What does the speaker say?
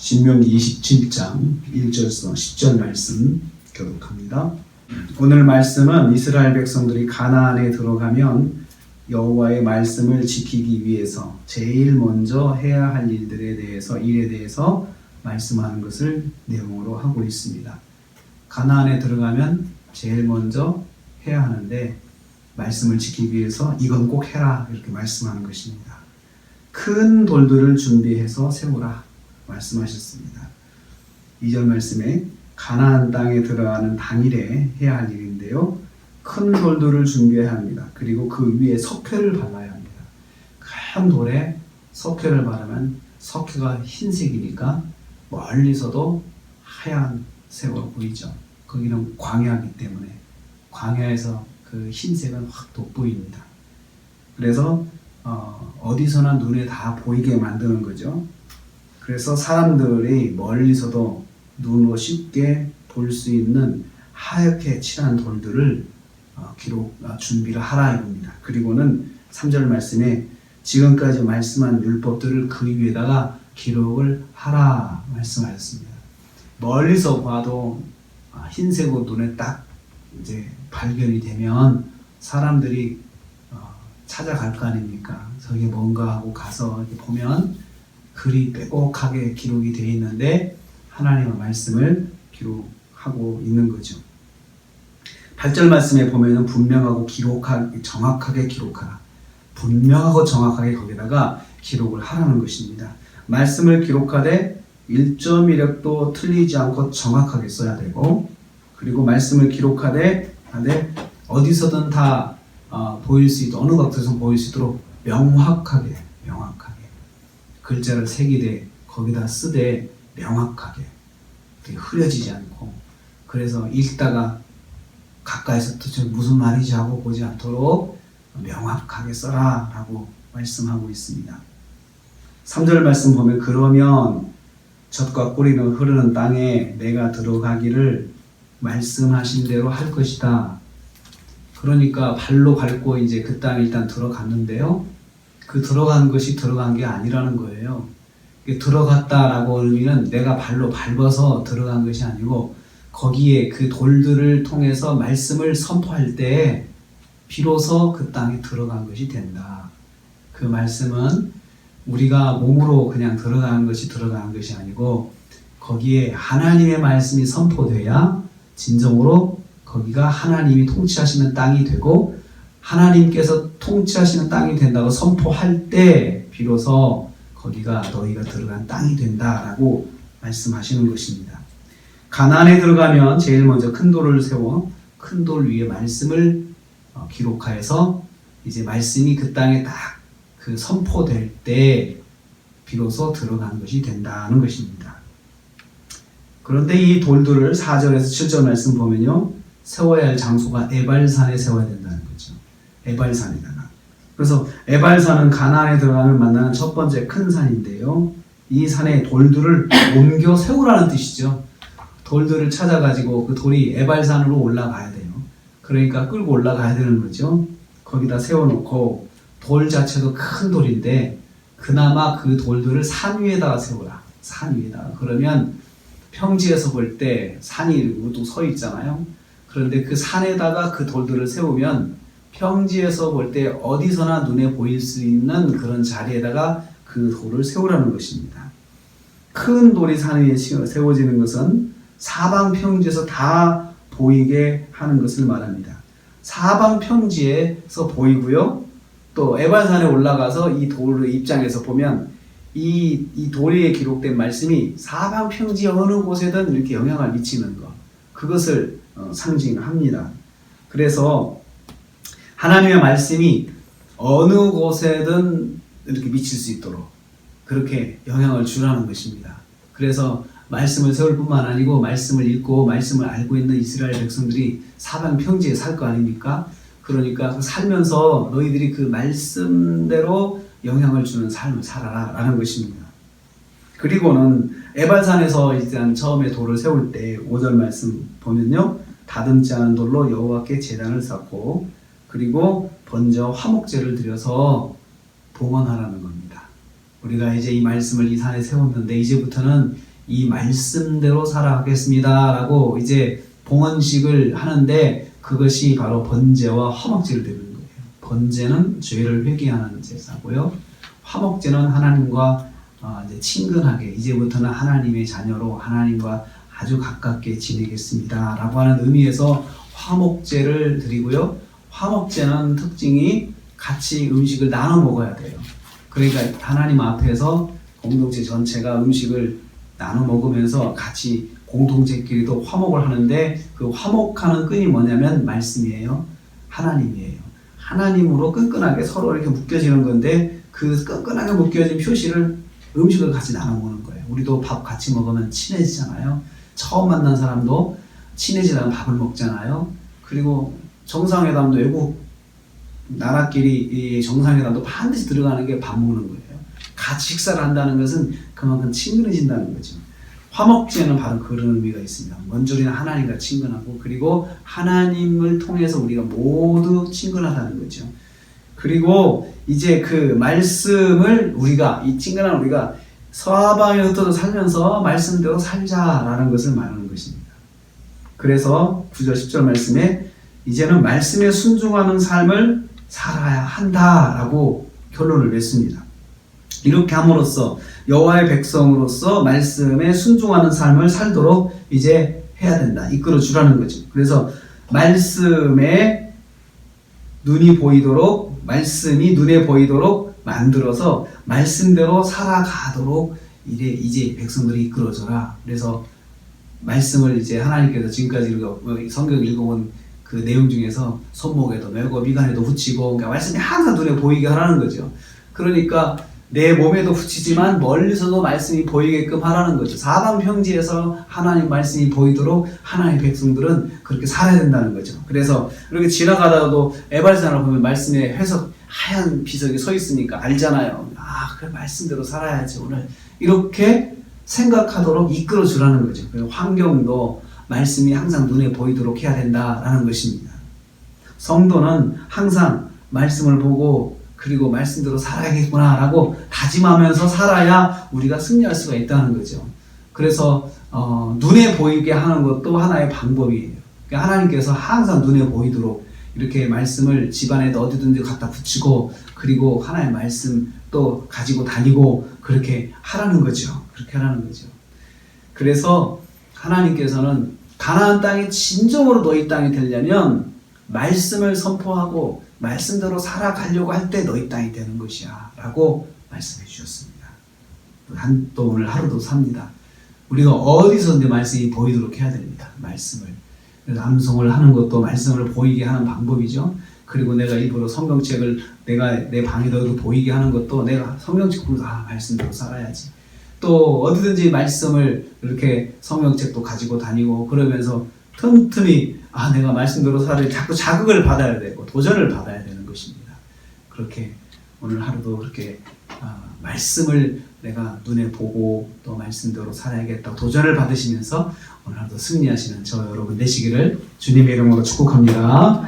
신명기 27장 1절에서 10절 말씀 교독합니다. 오늘 말씀은 이스라엘 백성들이 가나안에 들어가면 여호와의 말씀을 지키기 위해서 제일 먼저 해야 할 일에 대해서 말씀하는 것을 내용으로 하고 있습니다. 가나안에 들어가면 제일 먼저 해야 하는데 말씀을 지키기 위해서 이건 꼭 해라 이렇게 말씀하는 것입니다. 큰 돌들을 준비해서 세우라 말씀하셨습니다. 2절 말씀에 가나안 땅에 들어가는 당일에 해야 할 일인데요. 큰 돌들을 준비해야 합니다. 그리고 그 위에 석회를 발라야 합니다. 큰 돌에 석회를 바르면 석회가 흰색이니까 멀리서도 하얀 색으로 보이죠. 거기는 광야이기 때문에 광야에서 그 흰색은 확 돋보입니다. 그래서 어디서나 눈에 다 보이게 만드는 거죠. 그래서 사람들이 멀리서도 눈으로 쉽게 볼 수 있는 하얗게 칠한 돌들을 준비를 하라 이겁니다. 그리고는 3절 말씀에 지금까지 말씀한 율법들을 그 위에다가 기록을 하라 말씀하셨습니다. 멀리서 봐도 흰색으로 눈에 딱 이제 발견이 되면 사람들이 찾아갈 거 아닙니까? 저게 뭔가 하고 가서 이렇게 보면 글이 빼곡하게 기록이 되어 있는데 하나님의 말씀을 기록하고 있는 거죠. 8절 말씀에 보면은 분명하고 정확하게 기록하라. 분명하고 정확하게 거기다가 기록을 하라는 것입니다. 말씀을 기록하되 1.1획도 틀리지 않고 정확하게 써야 되고, 그리고 말씀을 기록하되 어디서든 다 보일 수 있도록, 어느 곳에서 보일 수 있도록 명확하게 글자를 새기되 거기다 쓰되 명확하게 흐려지지 않고, 그래서 읽다가 가까이서 도대체 무슨 말이지 하고 보지 않도록 명확하게 써라 라고 말씀하고 있습니다. 3절 말씀 보면 그러면 젖과 꿀이 흐르는 땅에 내가 들어가기를 말씀하신 대로 할 것이다. 그러니까 발로 밟고 이제 그 땅에 일단 들어갔는데요. 그 들어간 것이 들어간 게 아니라는 거예요. 들어갔다라고 의미는 내가 발로 밟아서 들어간 것이 아니고 거기에 그 돌들을 통해서 말씀을 선포할 때 비로소 그 땅에 들어간 것이 된다. 그 말씀은 우리가 몸으로 그냥 들어가는 것이 아니고 거기에 하나님의 말씀이 선포돼야 진정으로 거기가 하나님이 통치하시는 땅이 되고 하나님께서 통치하시는 땅이 된다고 선포할 때 비로소 거기가 너희가 들어간 땅이 된다라고 말씀하시는 것입니다. 가나안에 들어가면 제일 먼저 큰 돌을 세워 큰 돌 위에 말씀을 기록하여서 이제 말씀이 그 땅에 딱 그 선포될 때 비로소 들어간 것이 된다는 것입니다. 그런데 이 돌들을 4절에서 7절 말씀 보면요, 세워야 할 장소가 에발산에 세워야 된다는 거죠. 에발산에다가. 그래서 에발산은 가나안에 들어가면 만나는 첫 번째 큰 산인데요, 이 산에 돌들을 옮겨 세우라는 뜻이죠. 돌들을 찾아가지고 그 돌이 에발산으로 올라가야 돼요. 그러니까 끌고 올라가야 되는 거죠. 거기다 세워놓고 돌 자체도 큰 돌인데 그나마 그 돌들을 산 위에다가 세우라. 산 위에다가. 그러면 평지에서 볼 때 산이 우뚝 서 있잖아요. 그런데 그 산에다가 그 돌들을 세우면 평지에서 볼 때 어디서나 눈에 보일 수 있는 그런 자리에다가 그 돌을 세우라는 것입니다. 큰 돌이 산 위에 세워지는 것은 사방 평지에서 다 보이게 하는 것을 말합니다. 사방 평지에서 보이고요. 또 에발산에 올라가서 이 돌의 입장에서 보면 이 돌에 기록된 말씀이 사방 평지 어느 곳에든 이렇게 영향을 미치는 것, 그것을 상징합니다. 그래서 하나님의 말씀이 어느 곳에든 이렇게 미칠 수 있도록 그렇게 영향을 주라는 것입니다. 그래서 말씀을 세울 뿐만 아니고 말씀을 읽고 말씀을 알고 있는 이스라엘 백성들이 사방 평지에 살 거 아닙니까? 그러니까 살면서 너희들이 그 말씀대로 영향을 주는 삶을 살아라 라는 것입니다. 그리고는 에발산에서 일단 처음에 돌을 세울 때 5절 말씀 보면요, 다듬지 않은 돌로 여호와께 제단을 쌓고 그리고 번제와 화목제를 드려서 봉헌하라는 겁니다. 우리가 이제 이 말씀을 이 산에 세웠는데 이제부터는 이 말씀대로 살아가겠습니다 라고 이제 봉헌식을 하는데, 그것이 바로 번제와 화목제를 드리는 거예요. 번제는 죄를 회개하는 제사고요, 화목제는 하나님과 이제 친근하게, 이제부터는 하나님의 자녀로 하나님과 아주 가깝게 지내겠습니다 라고 하는 의미에서 화목제를 드리고요, 화목제는 특징이 같이 음식을 나눠 먹어야 돼요. 그러니까 하나님 앞에서 공동체 전체가 음식을 나눠 먹으면서 같이 공동체끼리도 화목을 하는데, 그 화목하는 끈이 뭐냐면 말씀이에요. 하나님이에요. 하나님으로 끈끈하게 서로 이렇게 묶여지는 건데, 그 끈끈하게 묶여진 표시를 음식을 같이 나눠 먹는 거예요. 우리도 밥 같이 먹으면 친해지잖아요. 처음 만난 사람도 친해지다가 밥을 먹잖아요. 그리고 정상회담도 외국 나라끼리 이 정상회담도 반드시 들어가는 게 밥 먹는 거예요. 같이 식사를 한다는 것은 그만큼 친근해진다는 거죠. 화목제는 바로 그런 의미가 있습니다. 먼저 우리는 하나님과 친근하고, 그리고 하나님을 통해서 우리가 모두 친근하다는 거죠. 그리고 이제 그 말씀을 우리가, 이 친근한 우리가 서방에 흩어져 살면서 말씀대로 살자라는 것을 말하는 것입니다. 그래서 9절 10절 말씀에 이제는 말씀에 순종하는 삶을 살아야 한다라고 결론을 맺습니다. 이렇게 함으로써 여호와의 백성으로서 말씀에 순종하는 삶을 살도록 이제 해야 된다, 이끌어 주라는 거죠. 그래서 말씀에 눈이 보이도록, 말씀이 눈에 보이도록 만들어서 말씀대로 살아가도록 이제 백성들이 이끌어줘라. 그래서 말씀을 이제 하나님께서 지금까지 성경 읽어본 그 내용 중에서 손목에도 메고 미간에도 붙이고, 그러니까 말씀이 항상 눈에 보이게 하라는 거죠. 그러니까 내 몸에도 붙이지만 멀리서도 말씀이 보이게끔 하라는 거죠. 사방평지에서 하나님 말씀이 보이도록 하나님의 백성들은 그렇게 살아야 된다는 거죠. 그래서 이렇게 지나가다가도 에발산을 보면 말씀에 회석 하얀 비석이 서 있으니까 알잖아요. 아, 그래, 말씀대로 살아야지 오늘, 이렇게 생각하도록 이끌어 주라는 거죠. 그래서 환경도 말씀이 항상 눈에 보이도록 해야 된다라는 것입니다. 성도는 항상 말씀을 보고, 그리고 말씀대로 살아야겠구나라고 다짐하면서 살아야 우리가 승리할 수가 있다는 거죠. 그래서 눈에 보이게 하는 것도 하나의 방법이에요. 그러니까 하나님께서 항상 눈에 보이도록 이렇게 말씀을 집안에도 어디든지 갖다 붙이고, 그리고 하나의 말씀 또 가지고 다니고, 그렇게 하라는 거죠. 그렇게 하라는 거죠. 그래서 하나님께서는 가나안 땅이 진정으로 너희 땅이 되려면 말씀을 선포하고 말씀대로 살아가려고 할 때 너희 땅이 되는 것이야 라고 말씀해 주셨습니다. 또 오늘 하루도 삽니다. 우리가 어디서든지 말씀이 보이도록 해야 됩니다. 말씀을. 그래서 암송을 하는 것도 말씀을 보이게 하는 방법이죠. 그리고 내가 일부러 성경책을 내가 내 방에 넣어도 보이게 하는 것도 내가 성경책 보면서 말씀대로 살아야지. 또 어디든지 말씀을 이렇게 성경책도 가지고 다니고 그러면서 틈틈이 내가 말씀대로 살을 자꾸 자극을 받아야 되고 도전을 받아야 되는 것입니다. 그렇게 오늘 하루도 그렇게 말씀을 내가 눈에 보고 또 말씀대로 살아야겠다 도전을 받으시면서 오늘 하루도 승리하시는 저 여러분 되시기를 주님의 이름으로 축복합니다.